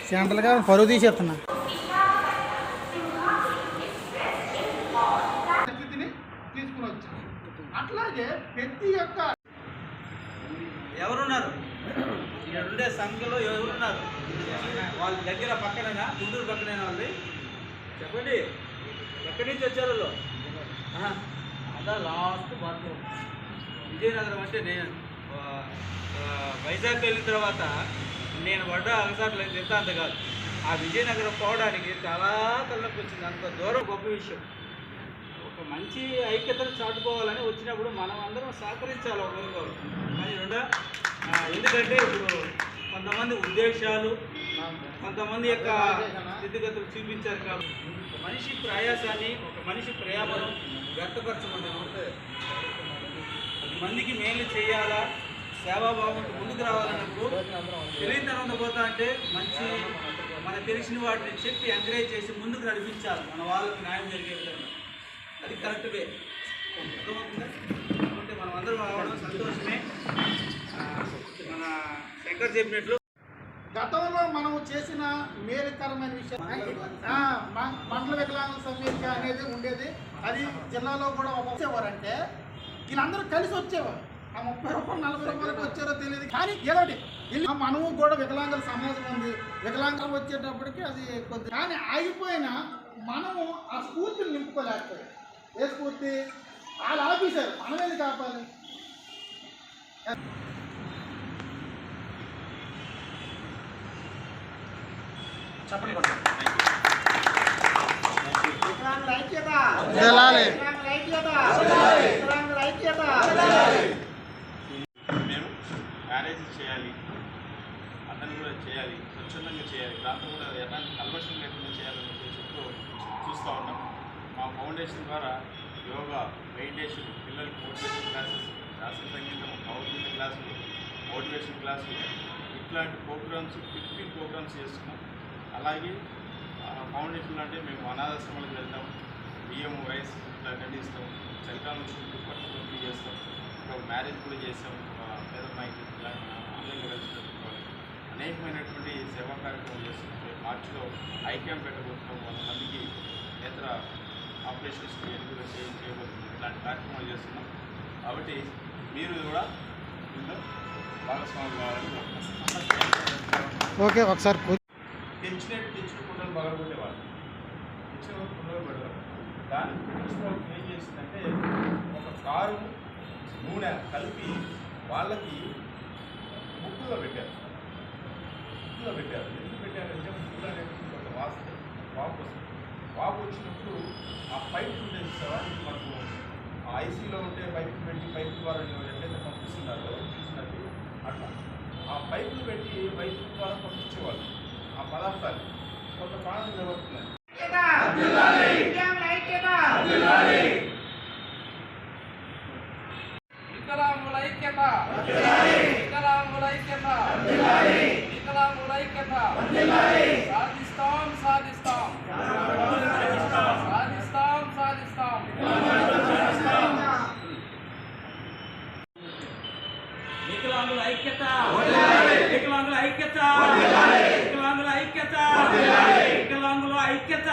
సెంట్రల్గా పరువు తీసేస్తున్నా. తీసుకుని వచ్చి అట్లాగే ప్రతి ఒక్క ఎవరున్నారు ఉండే సంఘంలో ఎవరున్నారు వాళ్ళ దగ్గర పక్కన గుంటూరు పక్కన వాళ్ళు చెప్పండి ఎక్కడి నుంచి వచ్చారు వాళ్ళు? అదా లాస్ట్ బాత్రూమ్ విజయనగరం అంటే నేను వైజాగ్ వెళ్ళిన తర్వాత నేను పడ్డ అలసాట్లు ఎంత అంత కాదు. ఆ విజయనగరం పోవడానికి చాలా తలనొప్పి వచ్చింది. అంత దూరం గొప్ప విషయం. ఒక మంచి ఐక్యతను చాటుకోవాలని వచ్చినప్పుడు మనం అందరం సహకరించాలి ఒకరికొకరు. కానీ ఎందుకంటే ఇప్పుడు కొంతమంది ఉద్దేశాలు కొంతమంది యొక్క స్థితిగతులు చూపించారు కాబట్టి ఒక మనిషి ప్రయాసాన్ని ఒక మనిషి ప్రయాణం వ్యక్తపరచమని 10 మందికి మేలు చేయాలా సేవాభావంతో ముందుకు రావాలన్నప్పుడు తెలియతనంతో పోతా అంటే మంచి మనకు తెలిసిన వాటిని చెప్పి ఎంకరేజ్ చేసి ముందుకు నడిపించాలి మన వాళ్ళకి న్యాయం జరిగే విధంగా. అది కరెక్ట్ వే. అంటే మనం అందరం రావడం సంతోషమే. మన శంకర్ చెప్పినట్లు గతంలో మనం చేసిన మేలుకరమైన విషయం మండల వికలాంగుల సమైక్య అనేది ఉండేది. అది జిల్లాలో కూడా వచ్చేవారంటే వీళ్ళందరూ కలిసి వచ్చేవారు. ఆ 30 రూపాయలు 40 రూపాయలకు వచ్చారో తెలియదు. కానీ ఏదోటి మనము కూడా వికలాంగుల సమాజం ఉంది. వికలాంగులు వచ్చేటప్పటికి అది కొద్ది కానీ ఆగిపోయినా మనము ఆ స్ఫూర్తిని నింపుకోలేకపోయాం. ఏ స్ఫూర్తి? వాళ్ళు ఆఫీసర్ మనమేది కాపాలి. చెప్పండి మేము మ్యారేజ్ చేయాలి, అతను కూడా చేయాలి, స్వచ్ఛందంగా చేయాలి, దాంతో కూడా ఎలాంటి కల్మషం లేకుండా చేయాలని ఉద్దేశంతో చూస్తూ ఉన్నాం. మా ఫౌండేషన్ ద్వారా యోగా, మెడిటేషన్, పిల్లలకి మోటివేషన్ క్లాసెస్, శాస్త్ర సంగీతం, భగవద్గీత క్లాసులు, మోటివేషన్ క్లాసులు ఇట్లాంటి ప్రోగ్రామ్స్ 15 ప్రోగ్రామ్స్ చేస్తున్నాం. అలాగే ఫౌండేషన్ అంటే మేము అనాథాశ్రమాలకు వెళ్తాం, బియ్యం రైస్ ఇట్లా ఖండిస్తాం, చలికాలం చుట్టూ పట్టు పంపిణీ చేస్తాం. ఒక మ్యారేజ్ కూడా చేస్తాం. పేదమ్మాయికి ఇలా ఆన్లైన్లో కలిసి పెట్టుకోవాలి. అనేకమైనటువంటి సేవా కార్యక్రమాలు చేస్తున్నాం. మార్చిలో ఐ క్యాంప్ పెట్టబోతున్నాం. 100 మందికి నేత్ర ఆపరేషన్స్ చేయబోతున్నాం. ఇలాంటి కార్యక్రమాలు చేస్తున్నాం. కాబట్టి మీరు కూడా ఇందులో భాగస్వామి కావాలని ఓకే. ఒకసారి తెచ్చిన కుండలు పగలగొట్టేవాళ్ళు, తెచ్చిన కుండలు పడేవాళ్ళు. దాన్ని ప్రిన్సిపల్ ఏం చేసిందంటే ఒక కారు నూనె కలిపి వాళ్ళకి ముక్కులో పెట్టారు. ఎందుకు పెట్టారంటే ముక్కులు అనేది కొంత వాపు వస్తుంది. వాపు వచ్చినప్పుడు ఆ పైపు ఉంటుంది సార్, మనకు ఐసీలో ఉంటే పైపు పెట్టి పైపు ద్వారా ఎట్లయితే పంపిస్తున్నారో చూసినట్టు అట్లా ఆ పైపులు పెట్టి పైపు ద్వారా పంపించేవాళ్ళు. ఆ పదార్థాలు కొంత ప్రాణం నిలబడుతున్నాయి. వికలాంగుల ఐక్యత, వికలాంగుల ఐక్యత, వికలాంగుల ఐక్యత. సాధిస్తాం సాధిస్తాం సాధిస్తాం సాధిస్తాం. వికలాంగుల ఐక్యత, వికలాంగుల ఐక్యత, వికలాంగుల ఐక్యత, వికలాంగుల ఐక్యత.